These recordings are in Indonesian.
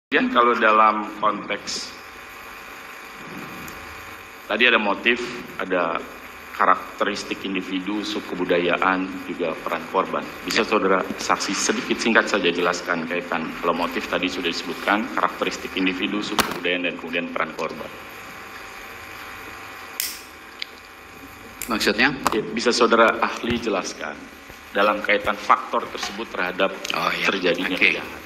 Kemudian kalau dalam konteks tadi ada motif, ada karakteristik individu, subkebudayaan, juga peran korban. Bisa saudara saksi sedikit singkat saja jelaskan kaitan kalau motif tadi sudah disebutkan, karakteristik individu, subkebudayaan, dan kemudian peran korban. Maksudnya? Bisa saudara ahli jelaskan dalam kaitan faktor tersebut terhadap terjadinya kejahatan.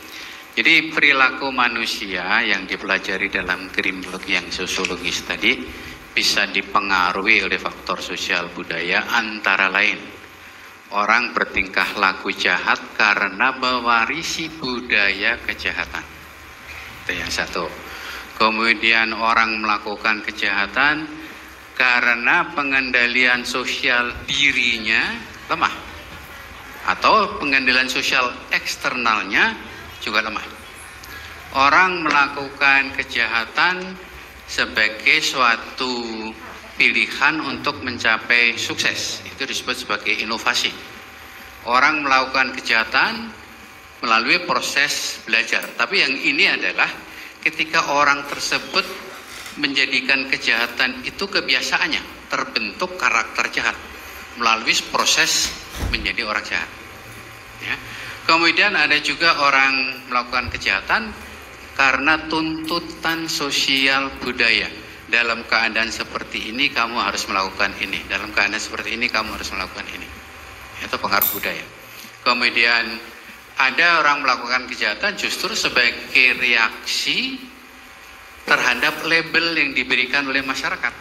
Jadi perilaku manusia yang dipelajari dalam kriminologi yang sosiologis tadi bisa dipengaruhi oleh faktor sosial budaya, antara lain orang bertingkah laku jahat karena mewarisi budaya kejahatan. Itu yang satu. Kemudian orang melakukan kejahatan karena pengendalian sosial dirinya lemah, atau pengendalian sosial eksternalnya juga lemah. Orang melakukan kejahatan sebagai suatu pilihan untuk mencapai sukses, itu disebut sebagai inovasi. Orang melakukan kejahatan melalui proses belajar, tapi yang ini adalah ketika orang tersebut menjadikan kejahatan itu kebiasaannya, terbentuk karakter jahat melalui proses menjadi orang jahat, ya. Kemudian ada juga orang melakukan kejahatan karena tuntutan sosial budaya. Dalam keadaan seperti ini kamu harus melakukan ini, dalam keadaan seperti ini kamu harus melakukan ini. Itu pengaruh budaya. Kemudian ada orang melakukan kejahatan justru sebagai reaksi terhadap label yang diberikan oleh masyarakat.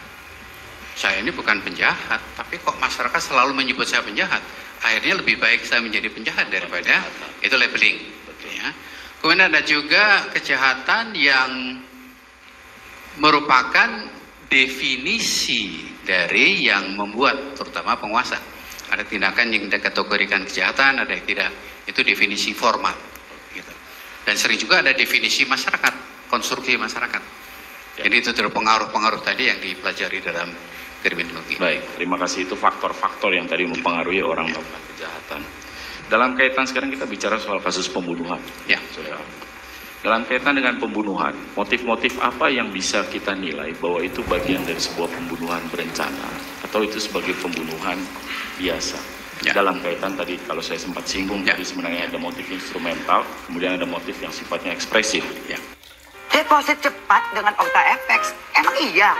Saya ini bukan penjahat, tapi kok masyarakat selalu menyebut saya penjahat. Akhirnya lebih baik saya menjadi penjahat daripada itu labeling, ya. Kemudian ada juga kejahatan yang merupakan definisi dari yang membuat, terutama penguasa. Ada tindakan yang dikategorikan kejahatan, ada yang tidak. Itu definisi formal, gitu. Dan sering juga ada definisi masyarakat, konstruksi masyarakat. Jadi itu pengaruh-pengaruh tadi yang dipelajari dalam kriminologi. Baik, terima kasih. Itu faktor-faktor yang tadi mempengaruhi orang melakukan kejahatan. Dalam kaitan sekarang kita bicara soal kasus pembunuhan. Ya, saudara. Dalam kaitan dengan pembunuhan, motif-motif apa yang bisa kita nilai bahwa itu bagian dari sebuah pembunuhan berencana atau itu sebagai pembunuhan biasa? Ya. Dalam kaitan tadi kalau saya sempat singgung, tadi sebenarnya ada motif instrumental, kemudian ada motif yang sifatnya ekspresif. Ya. Deposit cepat dengan OctaFX, emang iya?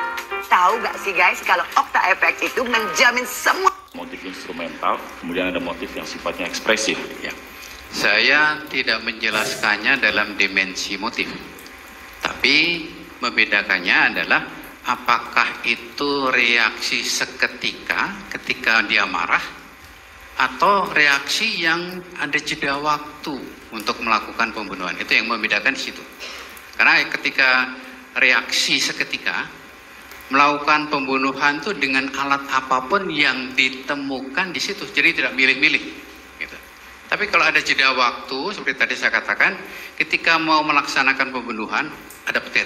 Tahu nggak sih guys, kalau OctaFX itu menjamin semua. Motif instrumental, kemudian ada motif yang sifatnya ekspresif. Ya. Saya tidak menjelaskannya dalam dimensi motif, tapi membedakannya adalah apakah itu reaksi seketika ketika dia marah, atau reaksi yang ada jeda waktu untuk melakukan pembunuhan. Itu yang membedakan di situ. Karena ketika reaksi seketika, melakukan pembunuhan itu dengan alat apapun yang ditemukan di situ, jadi tidak milih-milih, gitu. Tapi kalau ada jeda waktu, seperti tadi saya katakan, ketika mau melaksanakan pembunuhan, ada petir,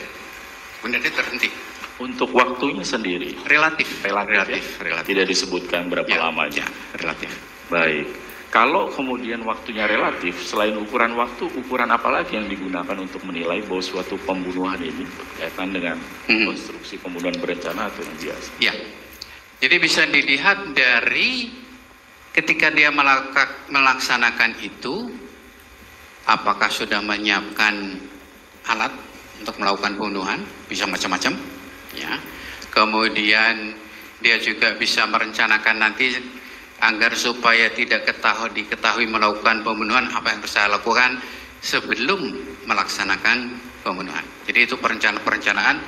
kemudian dia terhenti. Untuk waktunya sendiri? Relatif. Tidak disebutkan berapa lamanya? Relatif. Baik. Kalau kemudian waktunya relatif, selain ukuran waktu, ukuran apa lagi yang digunakan untuk menilai bahwa suatu pembunuhan ini berkaitan dengan konstruksi pembunuhan berencana atau yang biasa? Ya, jadi bisa dilihat dari ketika dia melaksanakan itu, apakah sudah menyiapkan alat untuk melakukan pembunuhan, bisa macam-macam, ya. Kemudian dia juga bisa merencanakan nanti agar supaya tidak diketahui melakukan pembunuhan, apa yang harus saya lakukan sebelum melaksanakan pembunuhan. Jadi itu perencanaan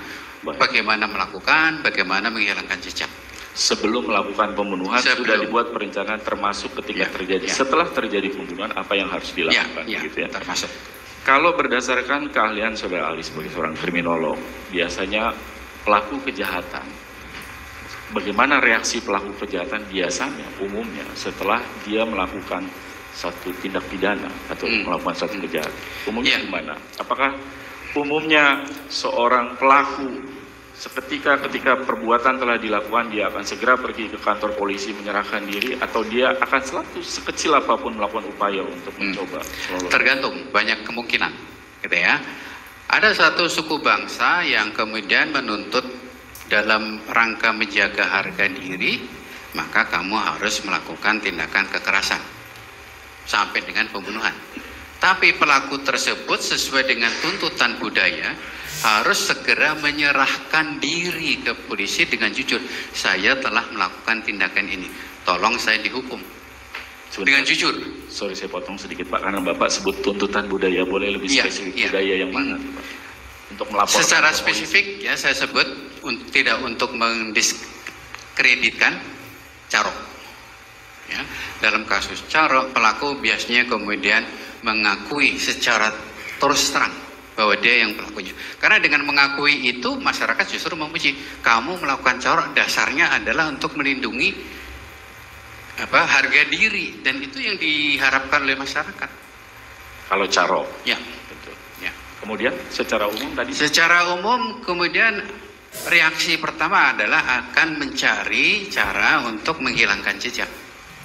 bagaimana melakukan, bagaimana menghilangkan jejak. Sebelum melakukan pembunuhan sudah dibuat perencanaan, termasuk ketika terjadi. Setelah terjadi pembunuhan, apa yang harus dilakukan? Gitu ya. Termasuk. Kalau berdasarkan keahlian saudara ahli sebagai seorang kriminolog, biasanya pelaku kejahatan, bagaimana reaksi pelaku kejahatan biasanya, umumnya setelah dia melakukan satu tindak pidana atau melakukan satu kejahatan? Umumnya gimana? Apakah umumnya seorang pelaku ketika perbuatan telah dilakukan, dia akan segera pergi ke kantor polisi menyerahkan diri, atau dia akan selalu sekecil apapun melakukan upaya untuk mencoba? Tergantung, banyak kemungkinan, gitu ya. Ada satu suku bangsa yang kemudian menuntut dalam rangka menjaga harga diri, maka kamu harus melakukan tindakan kekerasan sampai dengan pembunuhan. Tapi pelaku tersebut sesuai dengan tuntutan budaya harus segera menyerahkan diri ke polisi dengan jujur. Saya telah melakukan tindakan ini, tolong saya dihukum. Dengan jujur. Sorry saya potong sedikit Pak, karena Bapak sebut tuntutan budaya, boleh lebih spesifik budaya yang mana Pak? Untuk melaporkan. Secara spesifik ya saya sebut tidak untuk mendiskreditkan Carok. Ya, dalam kasus Carok pelaku biasanya kemudian mengakui secara terus terang bahwa dia yang pelakunya. Karena dengan mengakui itu masyarakat justru memuji. Kamu melakukan Carok dasarnya adalah untuk melindungi harga diri, dan itu yang diharapkan oleh masyarakat. Kalau Carok. Ya. Betul. Ya. Kemudian secara umum tadi. Secara umum kemudian reaksi pertama adalah akan mencari cara untuk menghilangkan jejak.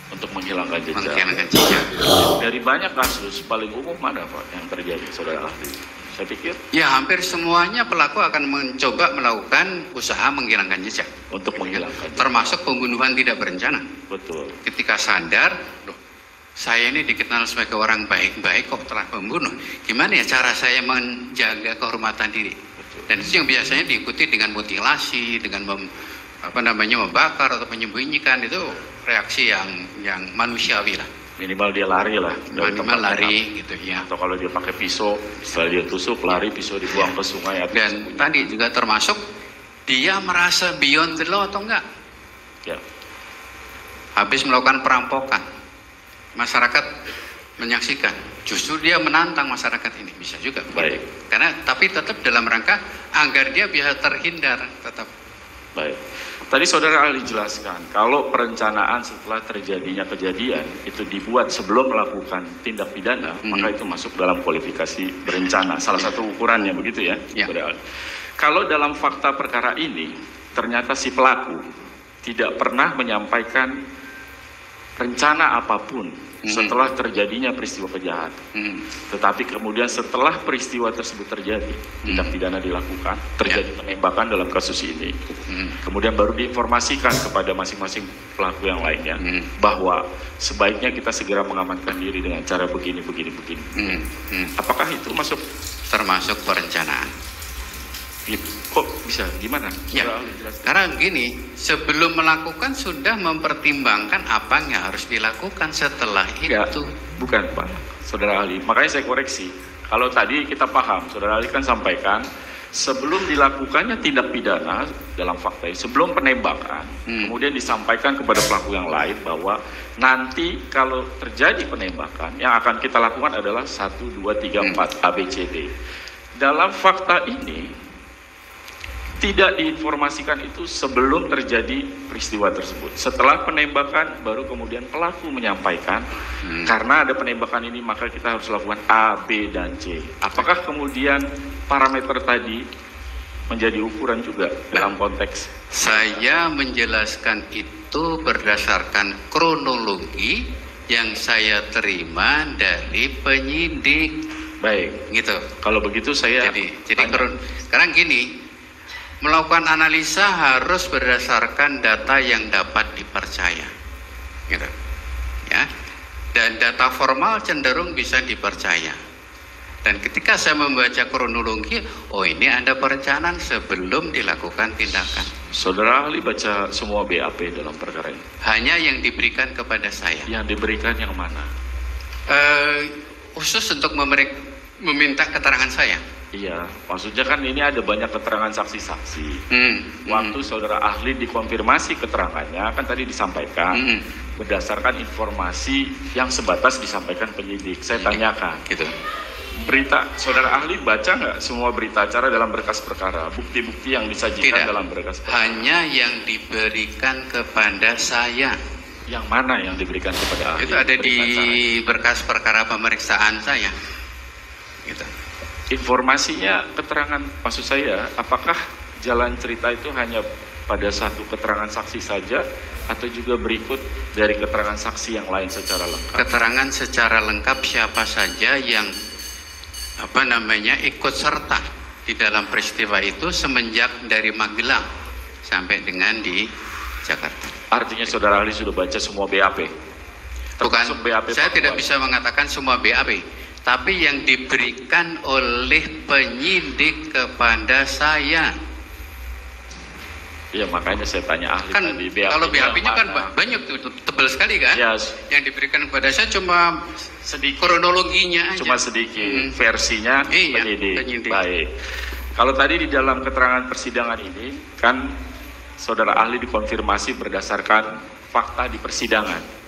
Untuk menghilangkan jejak. Menghilangkan jejak. Dari banyak kasus paling umum mana Pak yang terjadi, saudara ahli? Saya pikir ya hampir semuanya pelaku akan mencoba melakukan usaha menghilangkan jejak. Untuk menghilangkan jejak. Termasuk pembunuhan tidak berencana. Betul. Ketika sadar, loh, saya ini dikenal sebagai orang baik-baik kok telah membunuh. Gimana ya cara saya menjaga kehormatan diri? Betul. Dan itu yang biasanya diikuti dengan mutilasi, dengan membakar atau menyembunyikan. Itu reaksi yang manusiawi lah. Minimal dia lari lah. Minimal lari gitu ya. Atau kalau dia pakai pisau, setelah dia tusuk, lari, pisau dibuang ke sungai. Atau dan tadi juga termasuk dia merasa beyond the law atau enggak. Ya. Habis melakukan perampokan, masyarakat menyaksikan. Justru dia menantang masyarakat ini, bisa juga. Baik. Karena tapi tetap dalam rangka agar dia bisa terhindar tetap. Baik. Tadi saudara ahli jelaskan, kalau perencanaan setelah terjadinya kejadian itu dibuat sebelum melakukan tindak pidana, maka itu masuk dalam kualifikasi berencana. Salah satu ukurannya begitu ya, saudara ahli. Kalau dalam fakta perkara ini, ternyata si pelaku tidak pernah menyampaikan rencana apapun setelah terjadinya peristiwa kejahatan. Tetapi kemudian setelah peristiwa tersebut terjadi, tindak pidana dilakukan, terjadi penembakan dalam kasus ini. Kemudian baru diinformasikan kepada masing-masing pelaku yang lainnya bahwa sebaiknya kita segera mengamankan diri dengan cara begini. Apakah itu masuk termasuk perencanaan? Kok bisa? Gimana? Ya, karena gini, sebelum melakukan sudah mempertimbangkan apa yang harus dilakukan setelah itu. Bukan Pak, saudara ahli. Makanya saya koreksi. Kalau tadi kita paham, saudara ahli kan sampaikan sebelum dilakukannya tindak pidana dalam fakta ini, sebelum penembakan, kemudian disampaikan kepada pelaku yang lain bahwa nanti kalau terjadi penembakan yang akan kita lakukan adalah 1, 2, 3, 4 ABCD. Dalam fakta ini tidak diinformasikan itu sebelum terjadi peristiwa tersebut. Setelah penembakan baru kemudian pelaku menyampaikan karena ada penembakan ini maka kita harus lakukan A, B, dan C. Apakah kemudian parameter tadi menjadi ukuran juga dalam konteks? Saya menjelaskan itu berdasarkan kronologi yang saya terima dari penyidik. Baik, gitu. Kalau begitu saya jadi sekarang gini, melakukan analisa harus berdasarkan data yang dapat dipercaya, gitu, ya. Dan data formal cenderung bisa dipercaya. Dan ketika saya membaca kronologi, oh ini ada perencanaan sebelum dilakukan tindakan. Saudara ahli baca semua BAP dalam perkara ini? Hanya yang diberikan kepada saya. Yang diberikan yang mana? Khusus untuk meminta keterangan saya. Iya, maksudnya kan ini ada banyak keterangan saksi-saksi. Waktu saudara ahli dikonfirmasi keterangannya, kan tadi disampaikan berdasarkan informasi yang sebatas disampaikan penyidik. Saya tanyakan, gitu. Berita saudara ahli baca nggak semua berita acara dalam berkas perkara, bukti-bukti yang disajikan dalam berkas perkara? Hanya yang diberikan kepada saya. Yang mana yang diberikan kepada ahli? Itu ada di berkas perkara pemeriksaan saya. Gitu. Informasinya, keterangan, maksud saya, apakah jalan cerita itu hanya pada satu keterangan saksi saja atau juga berikut dari keterangan saksi yang lain secara lengkap? Keterangan secara lengkap siapa saja yang ikut serta di dalam peristiwa itu semenjak dari Magelang sampai dengan di Jakarta. Artinya saudara ahli sudah baca semua BAP? Bukan, BAP saya tidak bisa mengatakan semua BAP, tapi yang diberikan oleh penyidik kepada saya. Ya makanya saya tanya ahli Kan tadi, BAP kalau BAP-nya kan banyak tuh, tebal sekali kan? Yes. Yang diberikan kepada saya cuma sedikit, kronologinya aja. cuma sedikit versinya penyidik. penyidik. Baik. Kalau tadi di dalam keterangan persidangan ini kan saudara ahli dikonfirmasi berdasarkan fakta di persidangan.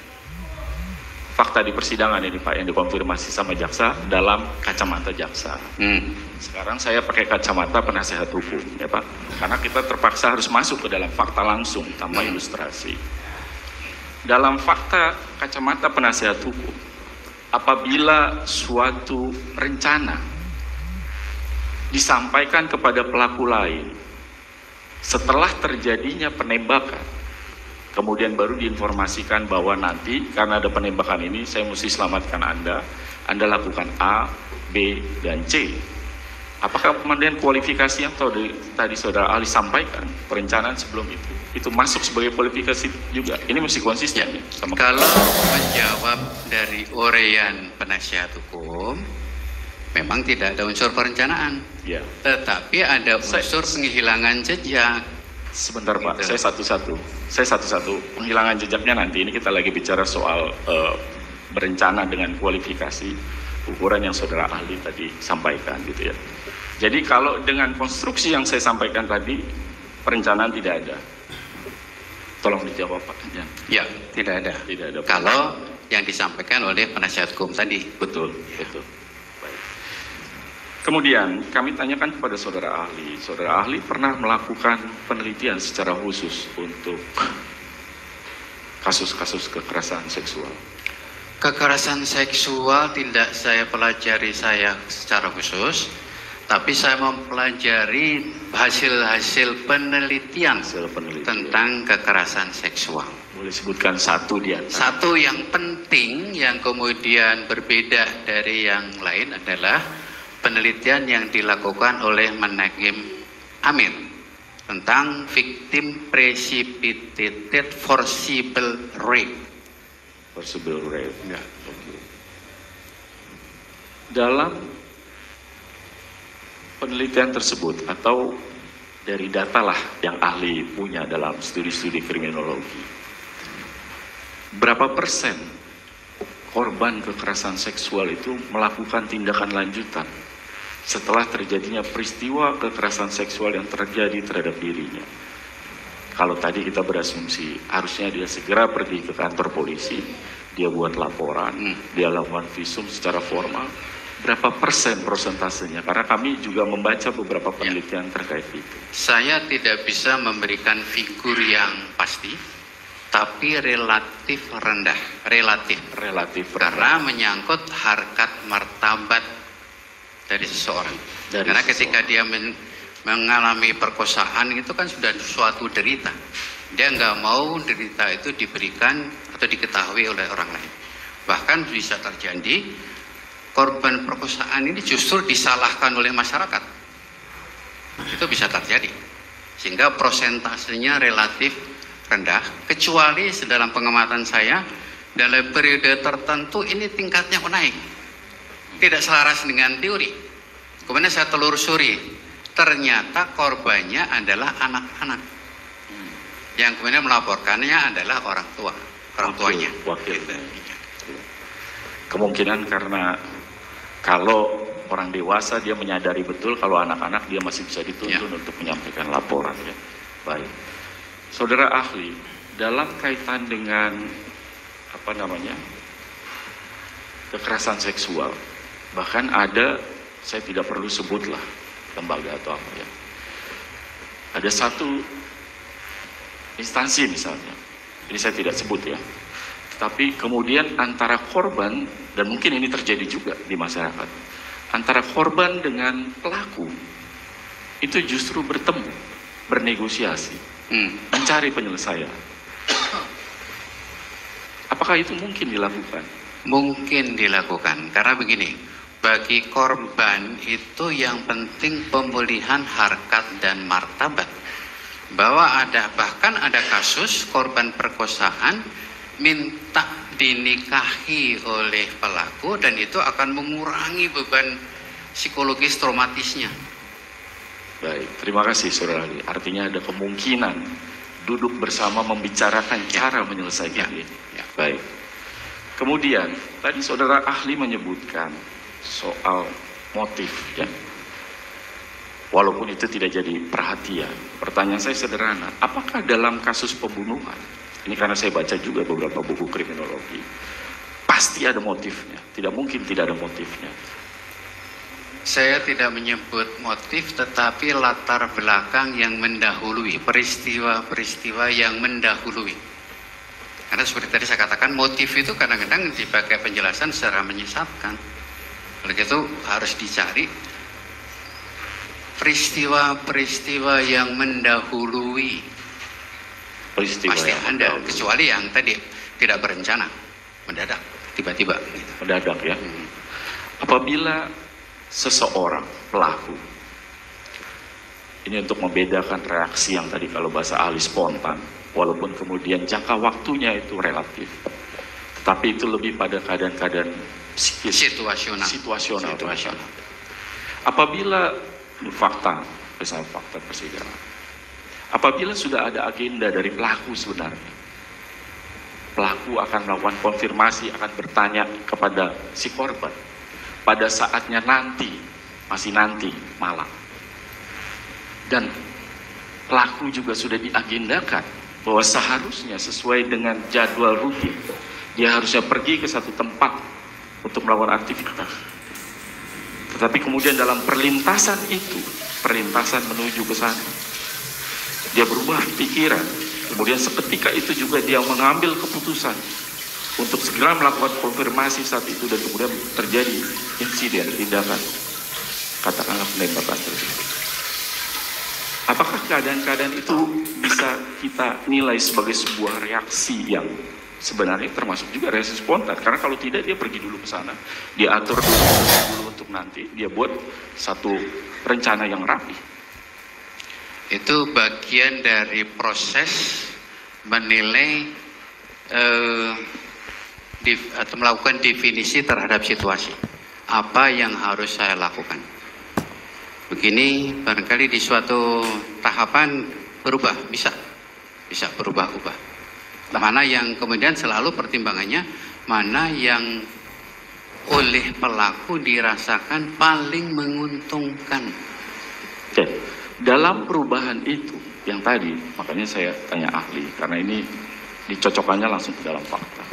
Fakta di persidangan ini Pak yang dikonfirmasi sama jaksa dalam kacamata jaksa. Sekarang saya pakai kacamata penasehat hukum ya Pak, karena kita terpaksa harus masuk ke dalam fakta langsung tanpa ilustrasi. Dalam fakta kacamata penasehat hukum, apabila suatu rencana disampaikan kepada pelaku lain setelah terjadinya penembakan, kemudian baru diinformasikan bahwa nanti karena ada penembakan ini saya mesti selamatkan Anda lakukan A, B, dan C. Apakah kemudian kualifikasi yang tadi saudara ahli sampaikan, perencanaan sebelum itu masuk sebagai kualifikasi juga? Ini mesti konsisten ya, sama kalau menjawab dari uraian penasihat hukum, memang tidak ada unsur perencanaan, ya. Tetapi ada unsur penghilangan jejak. Sebentar Pak, Gitu. saya satu-satu penghilangan jejaknya nanti. Ini kita lagi bicara soal berencana dengan kualifikasi ukuran yang saudara ahli tadi sampaikan gitu ya. Jadi kalau dengan konstruksi yang saya sampaikan tadi, perencanaan tidak ada. Tolong dijawab Pak. Ya, tidak ada. Tidak ada. Kalau yang disampaikan oleh penasihat hukum tadi. Betul, betul. Baik. Kemudian kami tanyakan kepada saudara ahli pernah melakukan penelitian secara khusus untuk kasus-kasus kekerasan seksual? Kekerasan seksual tidak saya pelajari secara khusus, tapi saya mempelajari hasil-hasil penelitian tentang kekerasan seksual. Boleh sebutkan satu di antara? Satu yang penting yang kemudian berbeda dari yang lain adalah penelitian yang dilakukan oleh Menagim Amir tentang victim precipitated forcible rape. Forcible rape. Ya. Okay. Dalam penelitian tersebut atau dari data lah yang ahli punya dalam studi-studi kriminologi, berapa persen korban kekerasan seksual itu melakukan tindakan lanjutan setelah terjadinya peristiwa kekerasan seksual yang terjadi terhadap dirinya? Kalau tadi kita berasumsi harusnya dia segera pergi ke kantor polisi, dia buat laporan, dia lakukan visum secara formal. Berapa persen prosentasenya? Karena kami juga membaca beberapa penelitian terkait itu. Saya tidak bisa memberikan figur yang pasti, tapi relatif rendah. Relatif karena menyangkut harkat martabat dari seseorang. Karena ketika dia mengalami perkosaan itu kan sudah suatu derita. Dia nggak mau derita itu diberikan atau diketahui oleh orang lain. Bahkan bisa terjadi korban perkosaan ini justru disalahkan oleh masyarakat. Itu bisa terjadi. Sehingga prosentasenya relatif rendah. Kecuali dalam pengamatan saya, dalam periode tertentu ini tingkatnya naik. Tidak selaras dengan teori. Kemudian saya telusuri, ternyata korbannya adalah anak-anak. Yang kemudian melaporkannya adalah orang tuanya. Wakilnya. Kemungkinan karena kalau orang dewasa dia menyadari betul, kalau anak-anak dia masih bisa dituntun untuk menyampaikan laporan ya. Baik. Saudara ahli, dalam kaitan dengan kekerasan seksual, bahkan ada, saya tidak perlu sebutlah lembaga atau apa ya, ada satu instansi misalnya, ini saya tidak sebut ya, tapi kemudian antara korban, dan mungkin ini terjadi juga di masyarakat, antara korban dengan pelaku itu justru bertemu, bernegosiasi, mencari penyelesaian. Apakah itu mungkin dilakukan? Mungkin dilakukan, karena begini, bagi korban itu yang penting pemulihan harkat dan martabat. Bahwa bahkan ada kasus korban perkosaan minta dinikahi oleh pelaku dan itu akan mengurangi beban psikologis traumatisnya. Baik, terima kasih Saudara ahli. Artinya ada kemungkinan duduk bersama membicarakan cara menyelesaikan ini. Baik. Kemudian tadi Saudara ahli menyebutkan soal motif, ya. Walaupun itu tidak jadi perhatian. Pertanyaan saya sederhana, apakah dalam kasus pembunuhan, ini karena saya baca juga beberapa buku kriminologi, pasti ada motifnya, tidak mungkin tidak ada motifnya. Saya tidak menyebut motif, tetapi latar belakang yang mendahului, peristiwa-peristiwa yang mendahului. Karena seperti tadi saya katakan, motif itu kadang-kadang dipakai penjelasan secara menyesatkan. Oleh itu harus dicari peristiwa-peristiwa yang mendahului. Peristiwa pasti yang ada, mendahului. kecuali yang tadi tidak berencana, mendadak, tiba-tiba. Gitu. Mendadak, ya. Apabila seseorang pelaku, ini untuk membedakan reaksi yang tadi kalau bahasa ahli spontan, walaupun kemudian jangka waktunya itu relatif, tapi itu lebih pada keadaan-keadaan psikis, situasional. Apabila fakta, misalnya fakta persidangan, apabila sudah ada agenda dari pelaku sebenarnya, pelaku akan melakukan konfirmasi, akan bertanya kepada si korban pada saatnya nanti, masih nanti malam. Dan pelaku juga sudah diagendakan bahwa seharusnya sesuai dengan jadwal rutin, dia harusnya pergi ke satu tempat untuk melakukan aktivitas. Tetapi kemudian dalam perlintasan itu, perlintasan menuju ke sana, dia berubah pikiran. Kemudian seketika itu juga dia mengambil keputusan untuk segera melakukan konfirmasi saat itu, dan kemudian terjadi insiden, tindakan, katakanlah penembakan tersebut. Apakah keadaan-keadaan itu bisa kita nilai sebagai sebuah reaksi yang sebenarnya termasuk juga reaksi spontan? Karena kalau tidak, dia pergi dulu ke sana, dia atur dulu untuk nanti, dia buat satu rencana yang rapi. Itu bagian dari proses menilai atau melakukan definisi terhadap situasi. Apa yang harus saya lakukan? Begini, barangkali di suatu tahapan berubah, bisa berubah-ubah. Mana yang kemudian selalu pertimbangannya, mana yang oleh pelaku dirasakan paling menguntungkan. Oke. Dalam perubahan itu, yang tadi, makanya saya tanya ahli, karena ini dicocokkannya langsung ke dalam fakta.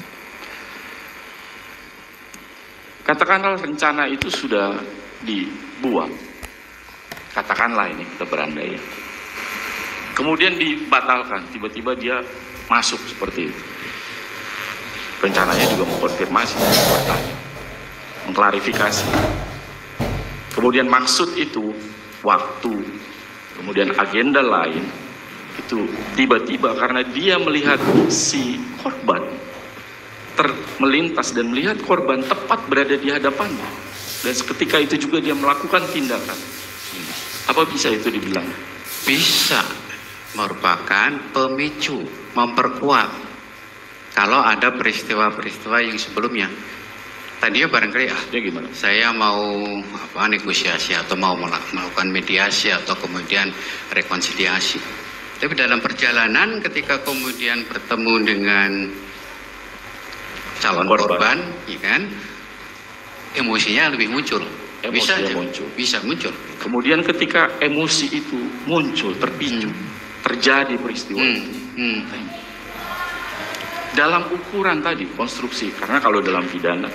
Katakanlah rencana itu sudah dibuat, katakanlah ini kita berandai, kemudian dibatalkan, tiba-tiba dia masuk seperti itu. Rencananya juga mengkonfirmasi, bertanya, mengklarifikasi. Kemudian maksud itu, waktu, kemudian agenda lain, itu tiba-tiba karena dia melihat si korban melintas dan melihat korban tepat berada di hadapannya, dan seketika itu juga dia melakukan tindakan. Apa bisa itu dibilang? Bisa merupakan pemicu, memperkuat. Kalau ada peristiwa-peristiwa yang sebelumnya, tadinya barangkali ya gimana? Saya mau negosiasi atau mau melakukan mediasi atau kemudian rekonsiliasi. Tapi dalam perjalanan ketika kemudian bertemu dengan calon korban, ya kan, emosinya lebih muncul. Bisa muncul. Kemudian ketika emosi itu muncul, terpicu, terjadi peristiwa itu. Dalam ukuran tadi, konstruksi, karena kalau dalam pidana,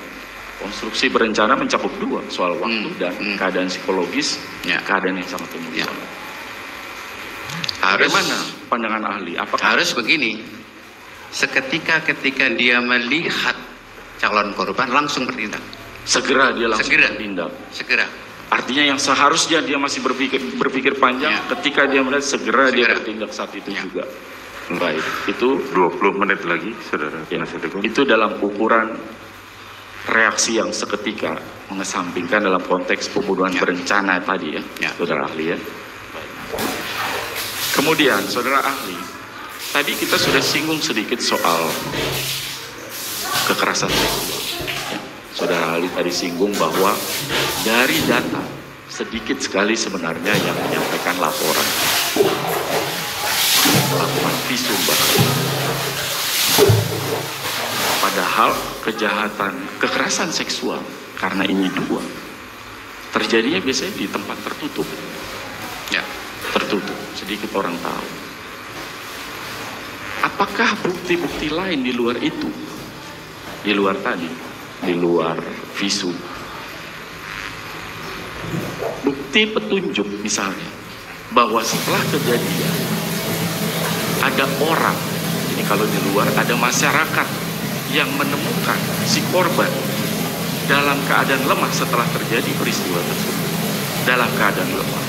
konstruksi berencana mencakup dua, soal waktu dan keadaan psikologis, keadaan yang sangat umum. Bagaimana pandangan ahli? Apakah harus begini? Seketika dia melihat calon korban langsung bertindak. Segera dia langsung bertindak. Segera. Artinya yang seharusnya dia masih berpikir panjang, ketika dia melihat segera dia bertindak saat itu juga. Baik, itu 20 menit lagi, saudara. Ya, itu dalam ukuran reaksi yang seketika mengesampingkan dalam konteks pembunuhan berencana tadi ya, saudara ahli ya. Kemudian saudara ahli, tadi kita sudah singgung sedikit soal kekerasan seksual. Ya. Saudara ahli tadi singgung bahwa dari data sedikit sekali sebenarnya yang menyampaikan laporan, melakukan visum bahkan. Padahal kejahatan, kekerasan seksual karena ini dua terjadinya biasanya di tempat tertutup, ya tertutup, sedikit orang tahu. Apakah bukti-bukti lain di luar itu, di luar tadi, di luar visum, bukti petunjuk misalnya bahwa setelah kejadian ada orang, ini kalau di luar ada masyarakat yang menemukan si korban dalam keadaan lemah setelah terjadi peristiwa tersebut, dalam keadaan lemah.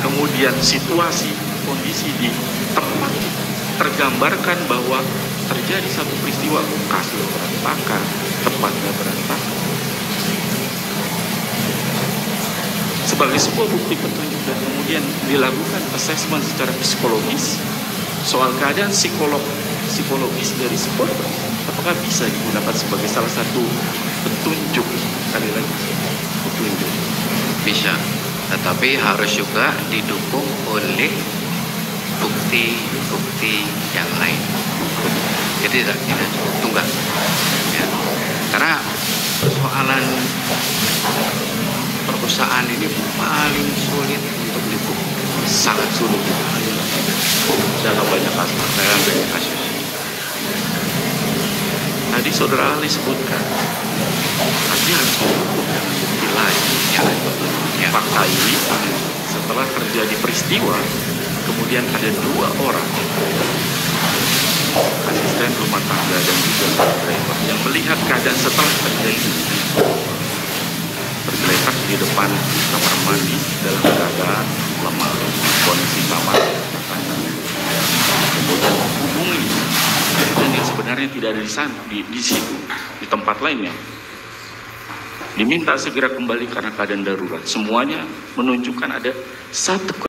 Kemudian situasi, kondisi di tempat tergambarkan bahwa terjadi satu peristiwa, kasur berantakan, tempatnya berantakan. Sebagai sebuah bukti petunjuk dan kemudian dilakukan assessment secara psikologis soal keadaan psikologis dari si korban, apakah bisa digunakan sebagai salah satu petunjuk? Sekali lagi, petunjuk bisa, tetapi harus juga didukung oleh bukti-bukti yang lain. Jadi tidak cukup tunggal ya. Karena persoalan perkosaan ini paling sulit untuk dibuktikan, sangat sulit dalam banyak kasus. Tadi saudara ahli sebutkan, tadi harus didukung dengan bukti lain. Ya. Fakta ini setelah terjadi peristiwa, kemudian ada dua orang asisten rumah tangga dan juga driver yang melihat keadaan setelah terjadi, tergeletak di depan kamar mandi dalam keadaan lemah, kondisi kamar kemudian hubungi, dan yang sebenarnya tidak ada di sana, di situ, di tempat lainnya, diminta segera kembali karena keadaan darurat. Semuanya menunjukkan ada satu